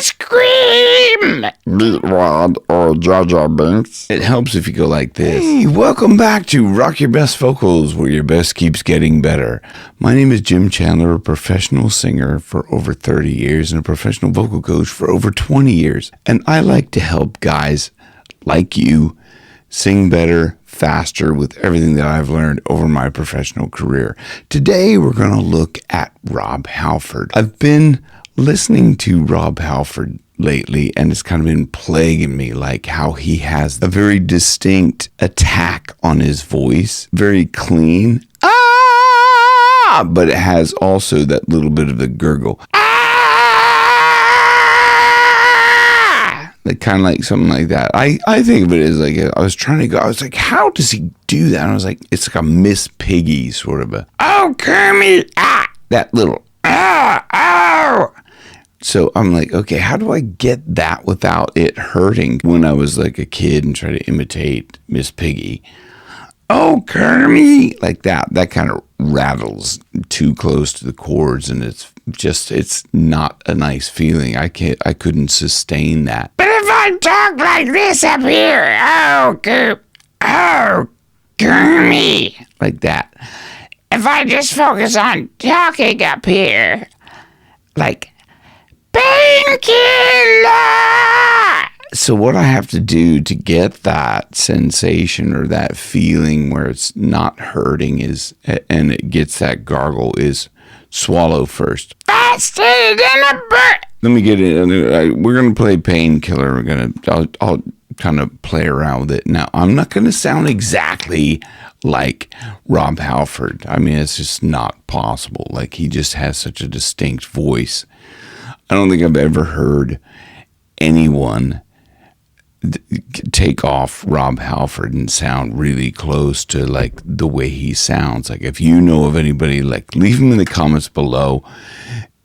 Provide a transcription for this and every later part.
ice cream! Meat Wad or Jar Jar Binks. It helps if you go like this. Hey, welcome back to Rock Your Best Vocals, where your best keeps getting better. My name is Jim Chandler, a professional singer for over 30 years and a professional vocal coach for over 20 years. And I like to help guys like you sing better, faster with everything that I've learned over my professional career. Today, we're going to look at Rob Halford. I've been listening to Rob Halford lately, and it's kind of been plaguing me, like how he has a very distinct attack on his voice, very clean, but it has also that little bit of the gurgle, like kind of like something like that. I think of it as like, I was like, how does he do that? And I was like, it's like a Miss Piggy sort of a, oh, Kermit, that little, oh. So I'm like, okay, how do I get that without it hurting? When I was like a kid and tried to imitate Miss Piggy, oh, Kermit, like that kind of rattles too close to the chords, and it's not a nice feeling. I couldn't sustain that. But if I talk like this up here, oh, Kermit, like that. If I just focus on talking up here, like, painkiller! So what I have to do to get that sensation or that feeling where it's not hurting and it gets that gargle is swallow first. Faster than a bird! Let me get it. We're going to play Painkiller. I'll kind of play around with it. Now, I'm not going to sound exactly like Rob Halford. I mean, it's just not possible. Like, he just has such a distinct voice. I don't think I've ever heard anyone take off Rob Halford and sound really close to like the way he sounds. Like, if you know of anybody, like, leave them in the comments below.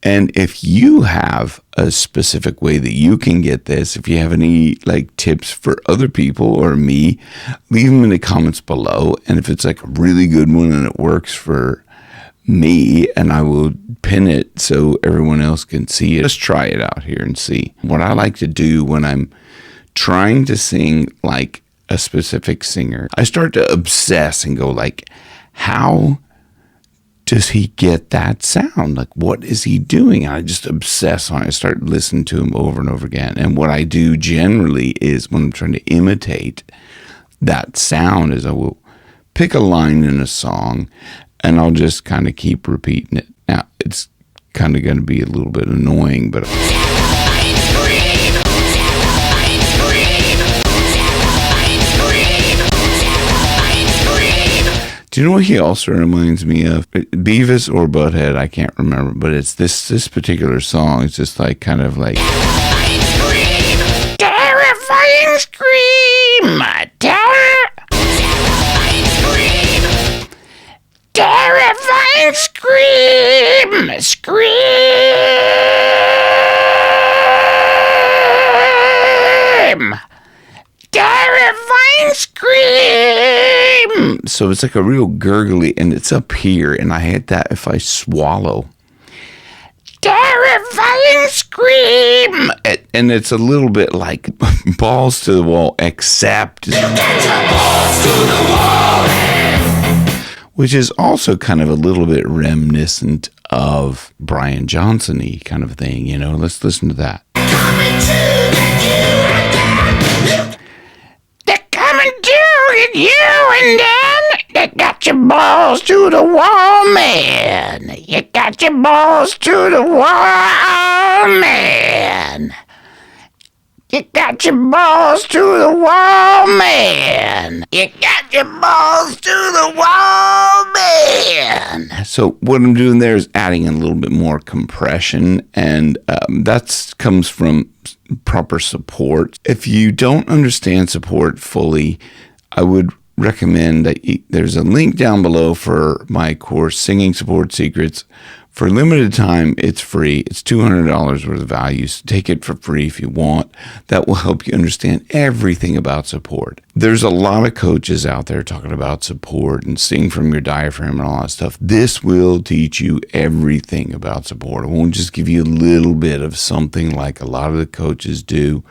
And if you have a specific way that you can get this, if you have any like tips for other people or me, leave them in the comments below. And if it's like a really good one and it works for me, and I will pin it so everyone else can see it. Just try it out here and see. What I like to do when I'm trying to sing like a specific singer, I start to obsess and go like, how does he get that sound? Like, what is he doing? And I just obsess on it. I start listening to him over and over again. And what I do generally is when I'm trying to imitate that sound is I will pick a line in a song and I'll just kind of keep repeating it. Now, it's kind of going to be a little bit annoying, but do you know what he also reminds me of? Beavis or Butthead, I can't remember, but it's this particular song. It's just like kind of like terrifying scream! Terrifying scream! Scream! Terrifying scream! So it's like a real gurgly, and it's up here, and I hate that if I swallow. Terrifying scream! And it's a little bit like balls to the wall, except... You get your balls to the wall! Which is also kind of a little bit reminiscent of Brian Johnson-y kind of thing, you know? Let's listen to that. They're coming to get you, and then they got your balls to the wall, man. You got your balls to the wall, man. You got your balls to the wall, man. You got your balls to the wall, man. So what I'm doing there is adding a little bit more compression, and that comes from proper support. If you don't understand support fully, I would recommend that there's a link down below for my course, Singing Support Secrets. For a limited time, it's free. It's $200 worth of value. So take it for free if you want. That will help you understand everything about support. There's a lot of coaches out there talking about support and sing from your diaphragm and all that stuff. This will teach you everything about support. It won't just give you a little bit of something like a lot of the coaches do.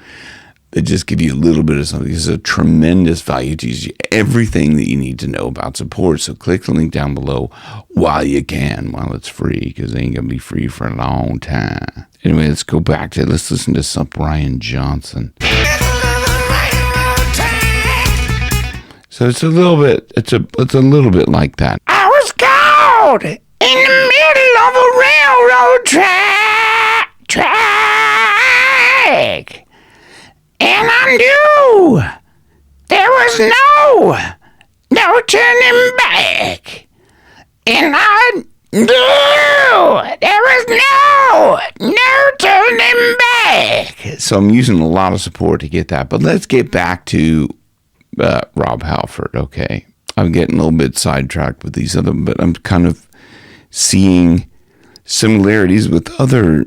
They just give you a little bit of something. This is a tremendous value. It teaches you everything that you need to know about support. So click the link down below while you can, while it's free, because it ain't going to be free for a long time. Anyway, let's go back to it. Let's listen to some Brian Johnson. So it's a little bit, it's a little bit like that. I was caught in the middle of a railroad track. And I knew there was no turning back. And I knew there was no turning back. So I'm using a lot of support to get that. But let's get back to Rob Halford, okay? I'm getting a little bit sidetracked with these other, but I'm kind of seeing similarities with other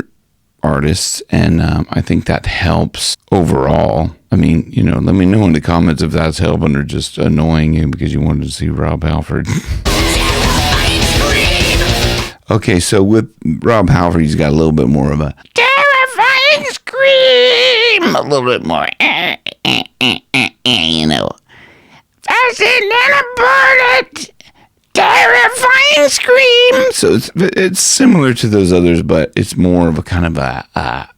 artists, and I think that helps overall. I mean, let me know in the comments if that's helping or just annoying you because you wanted to see Rob Halford. Okay, so with Rob Halford, he's got a little bit more of a terrifying scream, a little bit more, faster than a bullet. Terrifying scream. So it's similar to those others, but it's more of a kind of a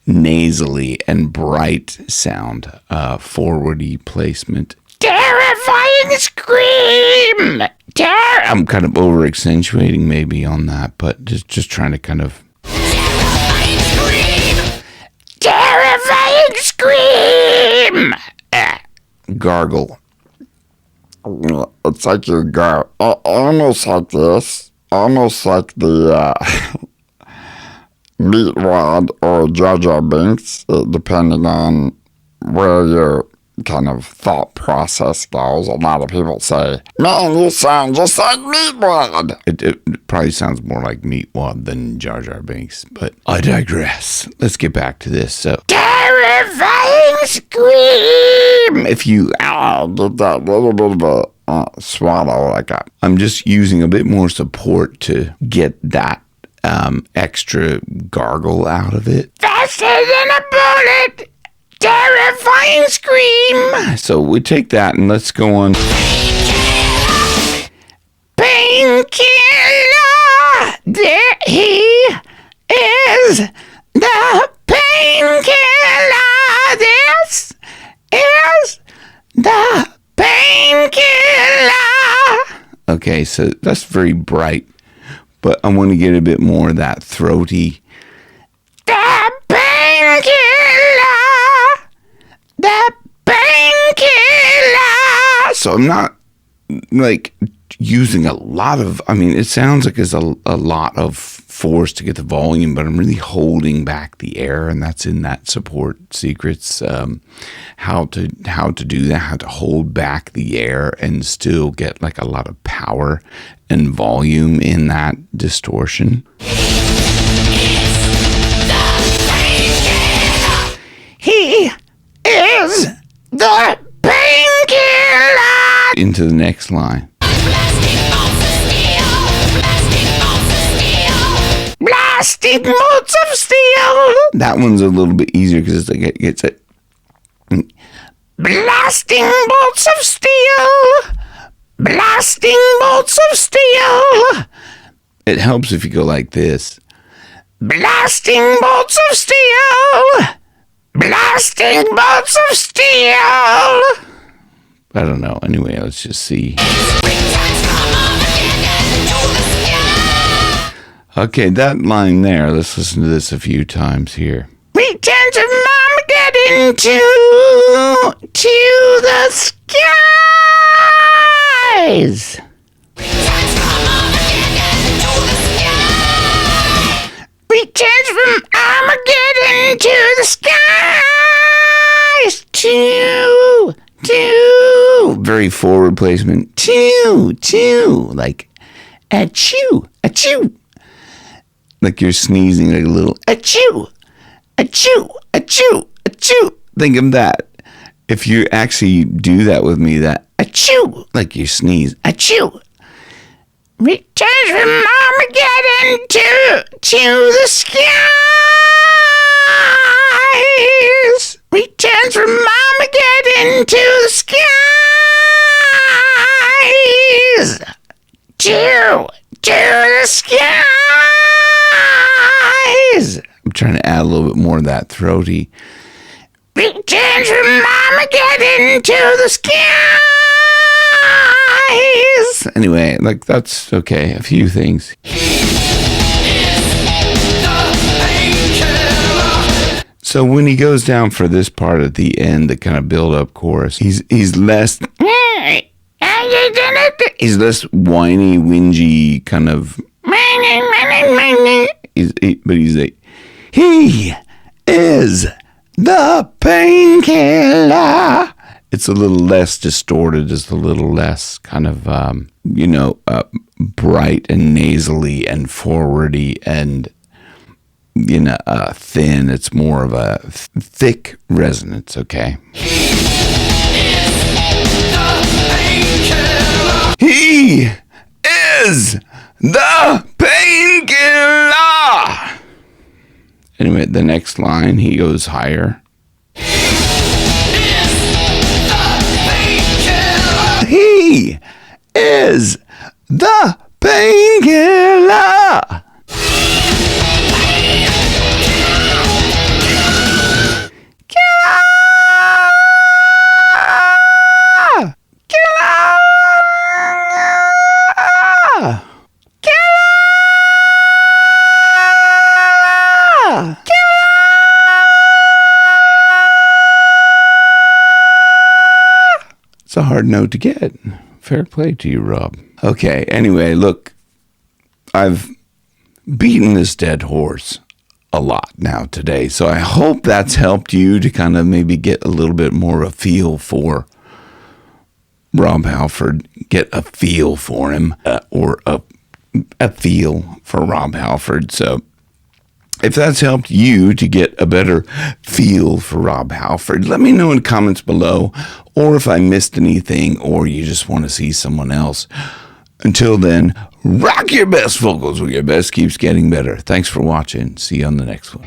nasally and bright sound, forwardy placement. Terrifying scream. I'm kind of over accentuating maybe on that, but just trying to kind of. Terrifying scream. Terrifying scream. Gargle. It's like you go, almost like this, almost like the Meatwad or Jar Jar Binks, depending on where your kind of thought process goes. A lot of people say, man, you sound just like Meatwad. It probably sounds more like Meatwad than Jar Jar Binks, but I digress. Let's get back to this. So, terrifying scream. If you did that little bit of a swallow like that. I'm just using a bit more support to get that extra gargle out of it. Faster than a bullet. Terrifying scream. So we take that and let's go on. Painkiller. There he is. The painkiller. This is the painkiller. Okay, so that's very bright, but I want to get a bit more of that throaty. The painkiller. The painkiller. So I'm not like using a lot of, it sounds like there's a lot of force to get the volume, but I'm really holding back the air, and that's in that support secrets, how to do that, how to hold back the air and still get like a lot of power and volume in that distortion. He is the painkiller. Into the next line. Blasting bolts of steel. That one's a little bit easier because it's like it gets it. Blasting bolts of steel. Blasting bolts of steel. It helps if you go like this. Blasting bolts of steel. Blasting bolts of steel. I don't know. Anyway, let's just see. Okay, that line there. Let's listen to this a few times here. Returns of Armageddon to the skies. Returns from Armageddon to the skies. To very forward placement. Chew, like achoo, achoo. Like you're sneezing, like a little achoo, achoo, achoo, achoo. Think of that. If you actually do that with me, that achoo, like you sneeze, achoo. Returns from Armageddon to the skies. Returns from Armageddon to the skies. To the skies. I'm trying to add a little bit more of that throaty. Returns from Armageddon to the skies. Anyway, like that's okay. A few things. So when he goes down for this part at the end, the kind of build-up chorus, he's less whiny, whingy kind of. But he's like, he is the painkiller. It's a little less distorted, it's a little less kind of, bright and nasally and forwardy and, thin. It's more of a thick resonance, okay? He is the painkiller. Anyway, the next line, he goes higher. He is the painkiller. It's a hard note to get. Fair play to you, Rob. Okay, anyway, look, I've beaten this dead horse a lot now today, so I hope that's helped you to kind of maybe get a little bit more of a feel for Rob Halford, get a feel for him, or a feel for Rob Halford. So if that's helped you to get a better feel for Rob Halford, let me know in the comments below, or if I missed anything, or you just want to see someone else. Until then, rock your best vocals where your best keeps getting better. Thanks for watching. See you on the next one.